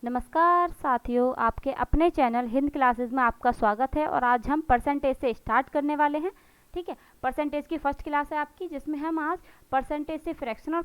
नमस्कार साथियों, आपके अपने चैनल हिंद क्लासेस में आपका स्वागत है। और आज हम परसेंटेज से स्टार्ट करने वाले हैं। ठीक है, परसेंटेज की फर्स्ट क्लास है आपकी, जिसमें हम आज परसेंटेज से फ्रैक्शन और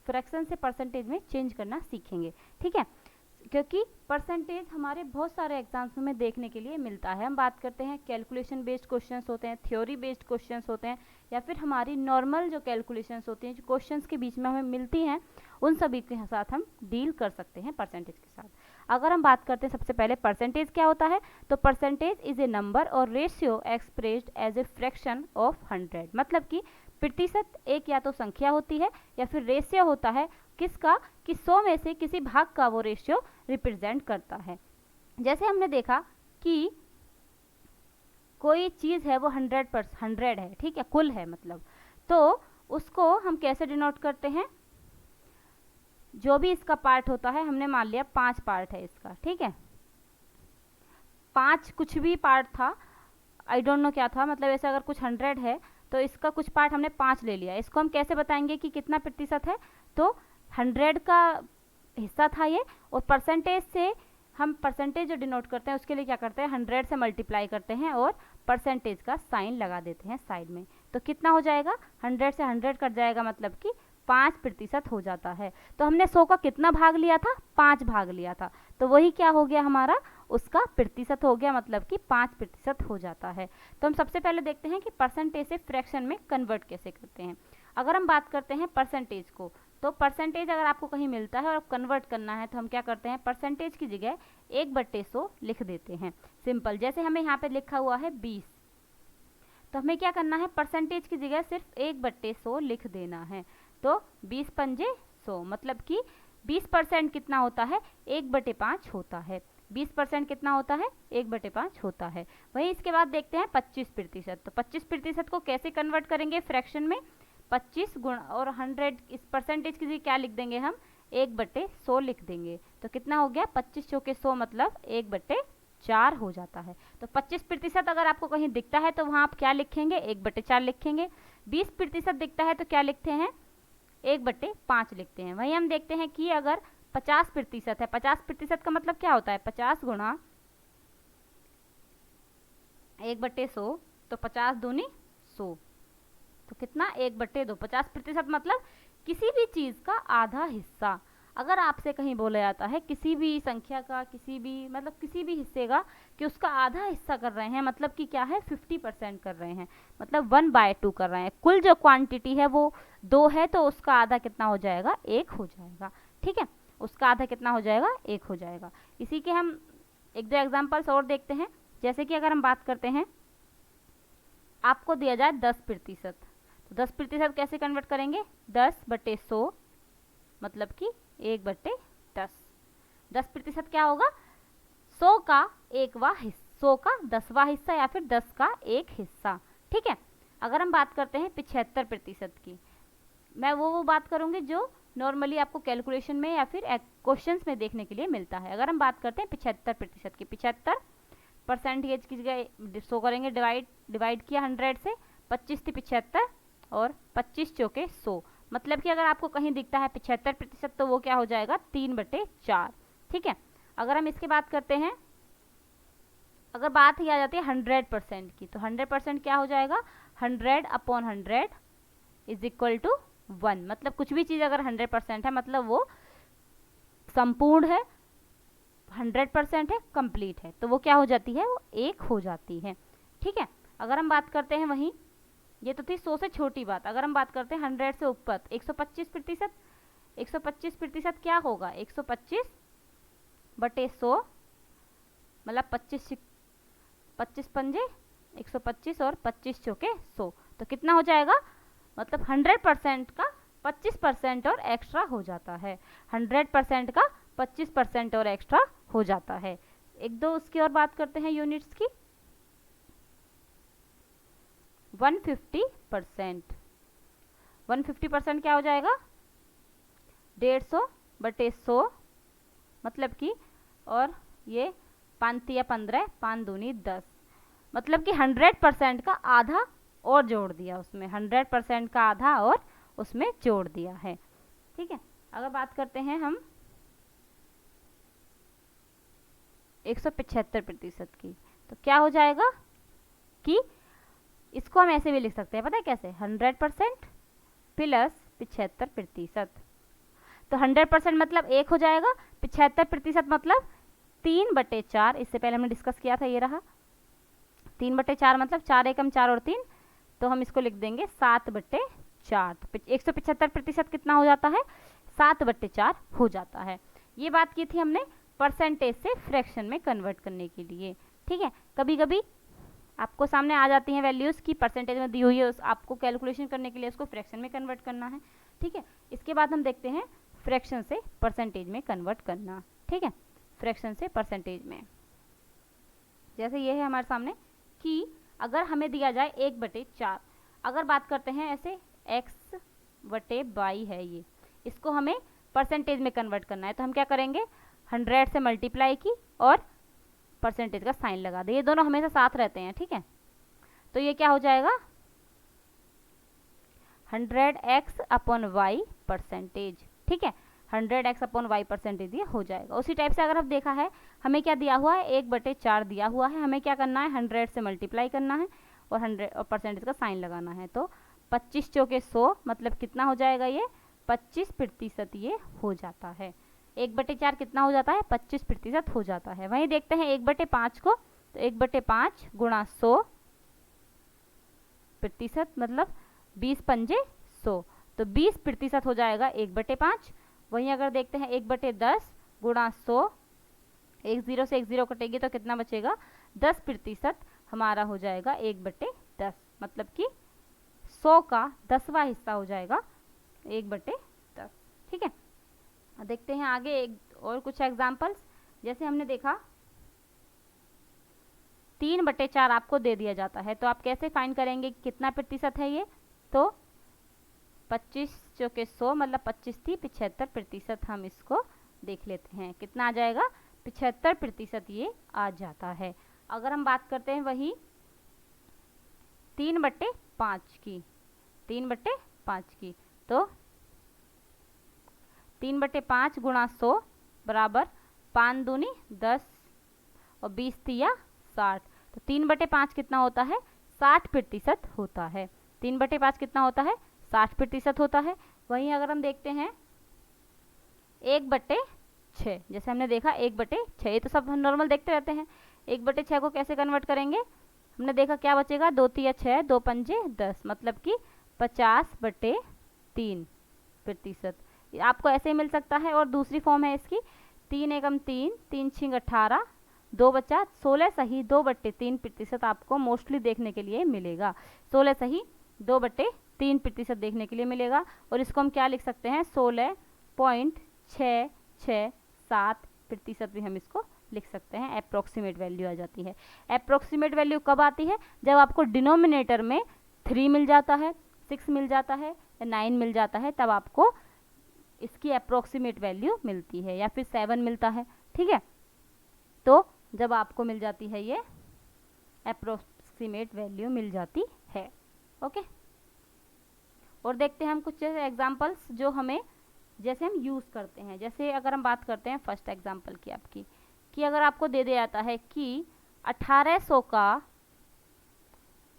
फ्रैक्शन से परसेंटेज में चेंज करना सीखेंगे। ठीक है, क्योंकि परसेंटेज हमारे बहुत सारे एग्जाम्स में देखने के लिए मिलता है। हम बात करते हैं कैलकुलेशन बेस्ड क्वेश्चंस होते हैं, थ्योरी बेस्ड क्वेश्चंस होते हैं, या फिर हमारी नॉर्मल जो कैलकुलेशंस होती हैं, जो क्वेश्चंस के बीच में हमें मिलती हैं, उन सभी के साथ हम डील कर सकते हैं परसेंटेज के साथ। अगर हम बात करते हैं सबसे पहले परसेंटेज क्या होता है, तो percentage is a number or ratio expressed as a fraction of 100। मतलब कि प्रतिशत एक या तो संख्या होती है या फिर रेशियो होता है किसका, कि 100 में से किसी भाग का वो रेशियो रिप्रेजेंट करता है। जैसे हमने देखा कि कोई चीज़ है वो 100 है, ठीक है, कुल है मतलब, तो उसको हम कैसे डिनोट करते हैं, जो भी इसका पार्ट होता है, हमने मान लिया 5 पार्ट है इसका, ठीक है, 5 कुछ भी पार्ट था, आई डोंट नो क्या था, मतलब ऐसे अगर कुछ 100 है तो इसका कुछ पार्ट हमने 5 ले लिया। इसको हम कैसे बताएंगे कि कितना प्रतिशत है, तो 100 का हिस्सा था ये, और परसेंटेज से हम परसेंटेज जो डिनोट करते हैं उसके लिए क्या करते हैं, 100 से मल्टीप्लाई करते हैं और परसेंटेज का साइन लगा देते हैं साइड में। तो कितना हो जाएगा, 100 से 100 कट जाएगा, मतलब कि 5% हो जाता है। तो हमने 100 का कितना भाग लिया था, 5 भाग लिया था, तो वही क्या हो गया हमारा, उसका प्रतिशत हो गया, मतलब कि 5% हो जाता है। तो हम सबसे पहले देखते हैं कि परसेंटेज से फ्रैक्शन में कन्वर्ट कैसे करते हैं। अगर हम बात करते हैं परसेंटेज को, तो परसेंटेज अगर आपको कहीं मिलता है और कन्वर्ट करना है तो हम क्या करते हैं, परसेंटेज की जगह 1/100 लिख देते हैं। सिंपल, जैसे हमें यहाँ पे लिखा हुआ है 20, तो हमें क्या करना है, परसेंटेज की जगह सिर्फ 1/100 लिख देना है। तो 20 पंजे 100, मतलब कि 20% कितना होता है, 1/5 होता है। 20% कितना होता है, 1/5 होता है। वहीं इसके बाद देखते हैं 25%। तो 25% को कैसे कन्वर्ट करेंगे फ्रैक्शन में, 25 गुण और 100, इस परसेंटेज की जगह क्या लिख देंगे हम, 1/100 लिख देंगे। तो कितना हो गया, 25 चौके 100, मतलब 1/4 हो जाता है। तो 25% अगर आपको कहीं दिखता है तो वहाँ आप क्या लिखेंगे, 1/4 लिखेंगे। 20% दिखता है तो क्या लिखते हैं, 1/5 लिखते हैं। वहीं हम देखते हैं कि अगर 50% है, 50% का मतलब क्या होता है, 50 गुणा 1/100, तो 50 दूनी 100, तो कितना, 1/2। 50% मतलब किसी भी चीज़ का आधा हिस्सा। अगर आपसे कहीं बोला जाता है किसी भी संख्या का, किसी भी मतलब किसी भी हिस्से का, कि उसका आधा हिस्सा कर रहे हैं, मतलब कि क्या है, 50% कर रहे हैं, मतलब 1/2 कर रहे हैं। कुल जो क्वांटिटी है वो 2 है, तो उसका आधा कितना हो जाएगा, 1 हो जाएगा। ठीक है, उसका आधा कितना हो जाएगा, 1 हो जाएगा। इसी के हम 1-2 एग्जाम्पल्स और देखते हैं। जैसे कि अगर हम बात करते हैं, आपको दिया जाए 10%, तो 10% कैसे कन्वर्ट करेंगे, 10/100, मतलब कि 1/10। 10% क्या होगा, 100 का 1वां 100 का 10वां हिस्सा, या फिर 10 का 1 हिस्सा। ठीक है, अगर हम बात करते हैं 75% की, मैं वो बात करूंगी जो नॉर्मली आपको कैलकुलेशन में या फिर क्वेश्चंस में देखने के लिए मिलता है। अगर हम बात करते हैं 75% की, 75% की जगह 100 करेंगे, डिवाइड किया 100 से, 25 थी 75 और 25 चौके 100, मतलब कि अगर आपको कहीं दिखता है 75%, तो वो क्या हो जाएगा, 3/4। ठीक है, अगर हम इसके बात करते हैं, अगर बात ही आ जाती है 100% की, तो 100% क्या हो जाएगा, 100/100 इज इक्वल टू 1। मतलब कुछ भी चीज़ अगर 100% है, मतलब वो संपूर्ण है, 100% है, कंप्लीट है, तो वो क्या हो जाती है, वो 1 हो जाती है। ठीक है, अगर हम बात करते हैं, वहीं ये तो थी 100 से छोटी बात। अगर हम बात करते हैं 100 से ऊपर, 125%, 125% क्या होगा, 125/100, मतलब 25 पंजे 125 और 25 चौके 100, तो कितना हो जाएगा, मतलब 100% का 25% और एक्स्ट्रा हो जाता है। 100% का 25% और एक्स्ट्रा हो जाता है। 1-2 उसकी और बात करते हैं यूनिट्स की। 150%, 150% क्या हो जाएगा, 150/100, मतलब कि, और ये 5×15, 5 दूनी 10, मतलब कि 100% का आधा और जोड़ दिया उसमें, 100% का आधा और उसमें जोड़ दिया है। ठीक है, अगर बात करते हैं हम 175% की। तो क्या हो जाएगा कि इसको हम ऐसे भी लिख सकते हैं, पता है कैसे, 100% प्लस 75%। तो 100% मतलब 1 हो जाएगा, 75% मतलब 3/4। इससे पहले हमने डिस्कस किया था, ये रहा 3/4 मतलब 4 एकम 4 और 3, तो हम इसको लिख देंगे 7/4। तो 175% कितना हो जाता है, 7/4 हो जाता है। ये बात की थी हमने परसेंटेज से फ्रैक्शन में कन्वर्ट करने के लिए। ठीक है, कभी कभी आपको सामने आ जाती हैं वैल्यूज़ की परसेंटेज में दी हुई है, आपको कैलकुलेशन करने के लिए उसको फ्रैक्शन में कन्वर्ट करना है। ठीक है, इसके बाद हम देखते हैं फ्रैक्शन से परसेंटेज में कन्वर्ट करना। ठीक है, फ्रैक्शन से परसेंटेज में जैसे ये है हमारे सामने कि अगर हमें दिया जाए 1/4, अगर बात करते हैं ऐसे x/y है ये, इसको हमें परसेंटेज में कन्वर्ट करना है, तो हम क्या करेंगे, 100 से मल्टीप्लाई की और परसेंटेज का साइन लगा दे, ये दोनों हमेशा साथ रहते हैं। ठीक है, तो ये क्या हो जाएगा 100x/y परसेंटेज। ठीक है, 100x/y परसेंटेज ये हो जाएगा। उसी टाइप से अगर अब देखा है हमें क्या दिया हुआ है, 1/4 दिया हुआ है, हमें क्या करना है, 100 से मल्टीप्लाई करना है और 100 और परसेंटेज का साइन लगाना है। तो 25 चौके 100 मतलब कितना हो जाएगा, ये 25% ये हो जाता है। 1/4 कितना हो जाता है, 25% हो जाता है। वहीं देखते हैं 1/5 को, तो 1/5 गुणा 100% मतलब 20×5 100, तो 20% हो जाएगा 1/5। वहीं अगर देखते हैं 1/10 गुणा 100, 1 0 से 1 0 कटेगी तो कितना बचेगा, 10% हमारा हो जाएगा 1/10, मतलब कि 100 का 10वां हिस्सा हो जाएगा 1/10। ठीक है, देखते हैं आगे एक और कुछ एग्जाम्पल्स। जैसे हमने देखा 3/4 आपको दे दिया जाता है, तो आप कैसे फाइंड करेंगे कितना प्रतिशत है ये, तो 25 चौके 100 मतलब 25 थी 75%, हम इसको देख लेते हैं कितना आ जाएगा, 75% ये आ जाता है। अगर हम बात करते हैं वही 3/5 की, 3/5 की, तो 3/5 गुणा 100 बराबर 5 दूनी 10 और 20 तिया 60, तो 3/5 कितना होता है, 60% होता है। 3/5 कितना होता है, 60% होता है। वहीं अगर हम देखते हैं 1/6, जैसे हमने देखा 1/6, ये तो सब हम नॉर्मल देखते रहते हैं। 1/6 को कैसे कन्वर्ट करेंगे, हमने देखा क्या बचेगा, 2 तिया 6 2 पंजे 10, मतलब कि 50/3%। आपको ऐसे ही मिल सकता है। और दूसरी फॉर्म है इसकी 3 एकम 3 3 छिंग 18 2 बचा 16 सही 2/3% आपको मोस्टली देखने के लिए मिलेगा। 16 सही 2/3% देखने के लिए मिलेगा। और इसको हम क्या लिख सकते हैं, 16.667% भी हम इसको लिख सकते हैं। अप्रोक्सीमेट वैल्यू आ जाती है। अप्रोक्सीमेट वैल्यू कब आती है, जब आपको डिनोमिनेटर में 3 मिल जाता है, 6 मिल जाता है या 9 मिल जाता है, तब आपको इसकी अप्रोक्सीमेट वैल्यू मिलती है, या फिर 7 मिलता है। ठीक है, तो जब आपको मिल जाती है ये अप्रोक्सीमेट वैल्यू मिल जाती है। ओके, और देखते हैं हम कुछ एग्जांपल्स जो हमें जैसे हम यूज़ करते हैं। जैसे अगर हम बात करते हैं फर्स्ट एग्जांपल की आपकी, कि अगर आपको दे दिया जाता है कि 1800 का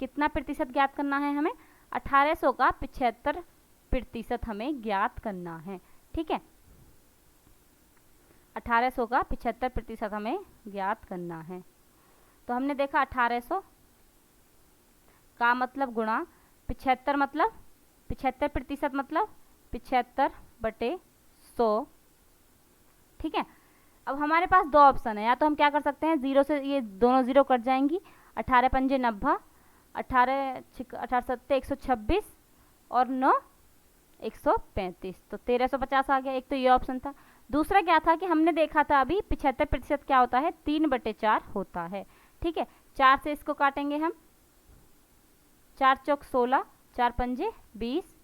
कितना प्रतिशत ज्ञात करना है हमें, 1800 का 75% हमें ज्ञात करना है। ठीक है, 1800 का 75% हमें ज्ञात करना है। तो हमने देखा 1800 का मतलब गुणा 75 मतलब 75% मतलब 75/100। ठीक है, अब हमारे पास दो ऑप्शन है, या तो हम क्या कर सकते हैं, 0 से ये दोनों 0 कट जाएंगी, 18 पंजे 90, 18 7 126 और 9 135, तो 1350 आ गया। एक तो ये ऑप्शन था। दूसरा क्या था कि हमने देखा था अभी 75% क्या होता है, 3/4 होता है। ठीक है, 4 से इसको काटेंगे हम, 4 चौक 16 4 पंजे 20,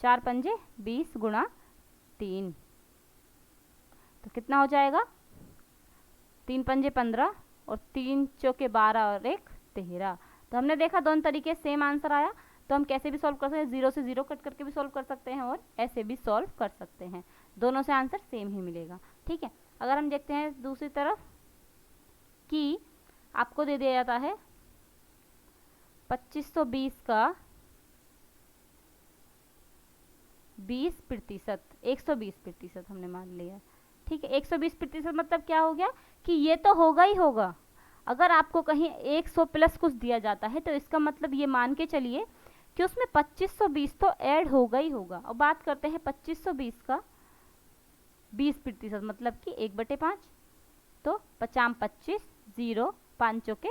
4 पंजे 20 गुणा 3, तो कितना हो जाएगा, 3 पंजे 15 और 3 चौके 12 और 1 13। तो हमने देखा दोनों तरीके सेम आंसर आया। तो हम कैसे भी सॉल्व कर सकते हैं, 0 से 0 कट करके भी सॉल्व कर सकते हैं और ऐसे भी सॉल्व कर सकते हैं, दोनों से आंसर सेम ही मिलेगा। ठीक है, अगर हम देखते हैं दूसरी तरफ कि आपको दे दिया जाता है 2520 का 20% 120% हमने मान लिया, ठीक है। 120% मतलब क्या हो गया कि ये तो होगा ही होगा। अगर आपको कहीं 100 प्लस कुछ दिया जाता है तो इसका मतलब ये मान के चलिए कि उसमें 2520 तो ऐड होगा ही होगा। और बात करते हैं 2520 का 20% मतलब कि 1/5, तो 50 25 0 5 चौके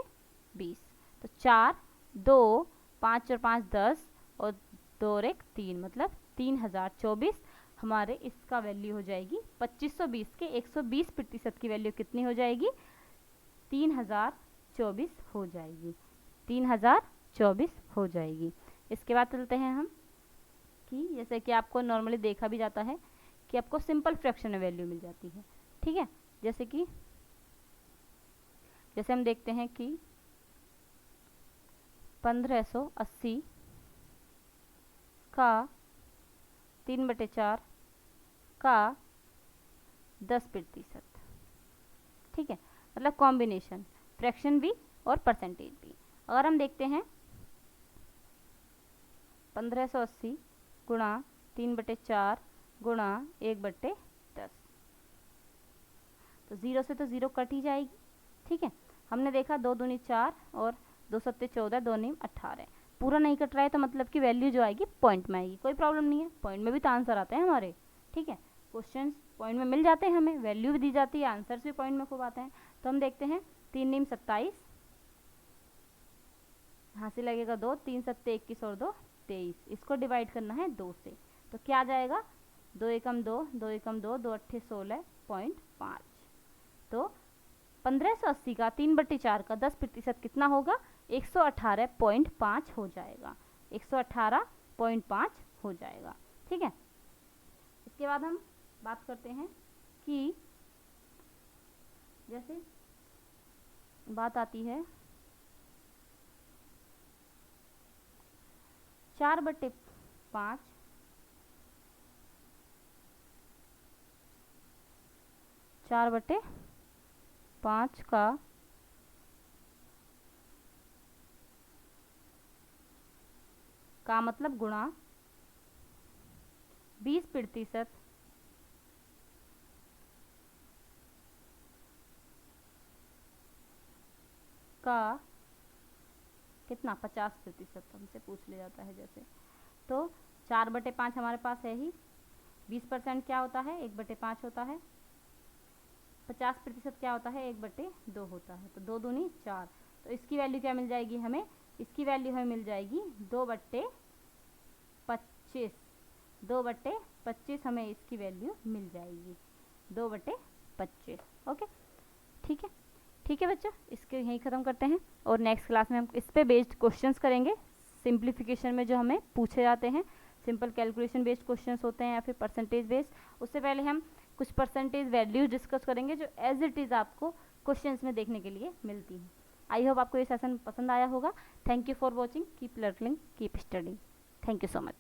20, तो 4 2 5 और 5 10 और 2 और 1 3 मतलब 3024 हमारे इसका वैल्यू हो जाएगी। 2520 के 120% की वैल्यू कितनी हो जाएगी? 3024 हो जाएगी, 3024 हो जाएगी। इसके बाद चलते हैं हम कि जैसे कि आपको नॉर्मली देखा भी जाता है कि आपको सिंपल फ्रैक्शन में वैल्यू मिल जाती है, ठीक है। जैसे हम देखते हैं कि 1580 का 3/4 का 10%, ठीक है, मतलब कॉम्बिनेशन फ्रैक्शन भी और परसेंटेज भी। अगर हम देखते हैं 1580 गुणा 3/4 गुणा 1/10, तो 0 से तो 0 कट ही जाएगी, ठीक है। हमने देखा 2 दूनी 4 और 2 सत्ते 14, 2 नीम 18, पूरा नहीं कट रहा है तो मतलब कि वैल्यू जो आएगी पॉइंट में आएगी, कोई प्रॉब्लम नहीं है। पॉइंट में भी तो आंसर आते हैं हमारे, ठीक है। क्वेश्चन पॉइंट में मिल जाते हैं, हमें वैल्यू भी दी जाती है, आंसर्स भी पॉइंट में खूब आते हैं। तो हम देखते हैं 3 नीम 27, यहाँ से लगेगा 2, 3 सत्ते 21 और 2 23, इसको डिवाइड करना है 2 से, तो क्या आ जाएगा? 2 एकम 2, 2 एकम 2, 2 अट्ठे 16.5। तो 1580 का 3/4 का 10% कितना होगा? 118.5 हो जाएगा, 118.5 हो जाएगा, ठीक है। इसके बाद हम बात करते हैं कि जैसे बात आती है 4/5 4/5 का मतलब गुणा 20% का कितना 50% हमसे पूछ लिया जाता है जैसे। तो 4/5 हमारे पास है ही, 20% क्या होता है? 1/5 होता है, 50% क्या होता है? 1/2 होता है, तो 2 दूनी 4, तो इसकी वैल्यू क्या मिल जाएगी हमें? इसकी वैल्यू हमें मिल जाएगी 2/25, 2/25 हमें इसकी वैल्यू मिल जाएगी, 2/25। ओके, ठीक है, ठीक है बच्चों, इसके यहीं ख़त्म करते हैं और नेक्स्ट क्लास में हम इस पे बेस्ड क्वेश्चंस करेंगे। सिंप्लीफिकेशन में जो हमें पूछे जाते हैं, सिंपल कैलकुलेशन बेस्ड क्वेश्चंस होते हैं या फिर परसेंटेज बेस्ड, उससे पहले हम कुछ परसेंटेज वैल्यूज डिस्कस करेंगे जो एज इट इज़ आपको क्वेश्चंस में देखने के लिए मिलती हैं। आई होप आपको ये सेशन पसंद आया होगा। Thank you for watching, keep learning, keep studying. Thank you so much.